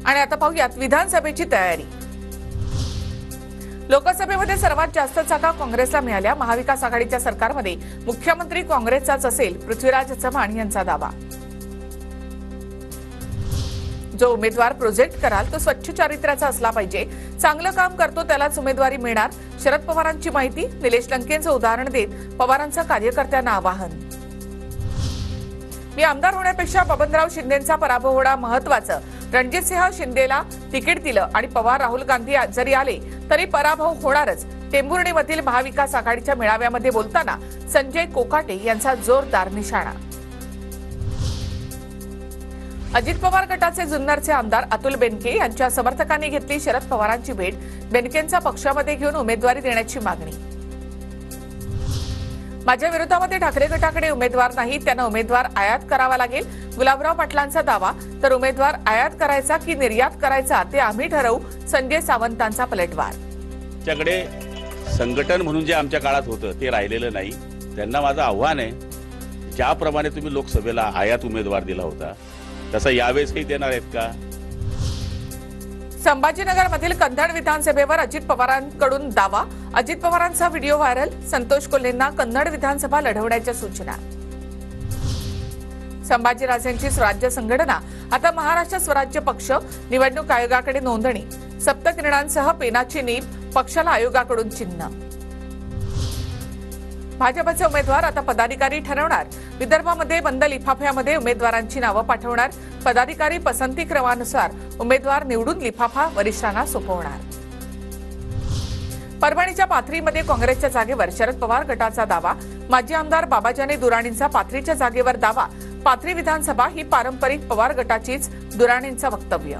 आणि आता पाहूयात विधानसभेची तयारी। लोकसभेमध्ये सर्वात जास्त जागा काँग्रेसला मिळाल्या। महाविकास आघाडीच्या सरकारमध्ये मुख्यमंत्री काँग्रेसचाच असेल, पृथ्वीराज चव्हाण यांचा दावा। जो उमेदवार प्रोजेक्ट कराल तो स्वच्छ चारित्र्याचा असला पाहिजे, चांगलं काम करतो त्यालाच उमेदवारी मिळणार। शरद पवारांची माहिती। निलेश लंकेंचं उदाहरण देत पवारांचं कार्यकर्त्यांना आवाहन। मी आमदार होण्यापेक्षा बबनराव शिंदेंचा पराभव होणं महत्त्वाचं। रणजितसिंह शिंदेला तिकीट दिलं आणि पवार राहुल गांधी जरी आले तरी पराभव होणारच। टेंभुर्णीमधील महाविकास आघाडीच्या मेळाव्यामध्ये बोलताना संजय कोकाटे यांचा जोरदार निशाणा। अजित पवार गटाचे जुन्नरचे आमदार अतुल बेनके यांच्या समर्थकांनी घेतली शरद पवारांची भेट। बेनकेंचा पक्षामध्ये घेऊन उमेदवारी देण्याची मागणी। माझ्या विरोधामध्ये ठाकरे गटाकडे उमेदवार नाही, त्यांना उमेदवार आयात करावा लागेल, गुलाबराव पाटलांचा दावा। तर उमेदवार आयात करायचा की निर्यात करायचा ते आम्ही ठरवू, संजय सावंतांचा पलटवार। आमच्याकडे संघटन म्हणून जे आमच्या काळात होतं ते राहिलेलं नाही। त्यांना माझं आव्हान आहे, ज्याप्रमाणे तुम्ही लोकसभेला आयात उमेदवार दिला होता तसा यावेळेसही देणार आहेत का? संभाजीनगरमधील कन्नड विधानसभेवर अजित पवारांकडून दावा। अजित पवारांचा व्हिडिओ व्हायरल। संतोष कोल्हेंना कन्नड विधानसभा लढवण्याच्या सूचना। संभाजीराजेंची स्वराज्य संघटना आता महाराष्ट्र स्वराज्य पक्ष। निवडणूक आयोगाकडे नोंदणी। सप्तकिरणांसह पेनाची नीब। पक्षाला आयोगाकडून चिन्ह। भाजपचे उमेदवार आता पदाधिकारी ठरवणार। विदर्भामध्ये बंद लिफाफ्यामध्ये उमेदवारांची नावं पाठवणार। पदाधिकारी पसंती क्रमानुसार उमेदवार निवडून लिफाफा वरिष्ठांना सोपवणार। परभणीच्या पाथरीमध्ये काँग्रेसच्या जागेवर शरद पवार गटाचा दावा। माजी आमदार बाबाजानी दुराणींचा पाथरीच्या जागेवर दावा। पाथरी विधानसभा ही पारंपरिक पवार गटाचीच, दुराणींचं वक्तव्य।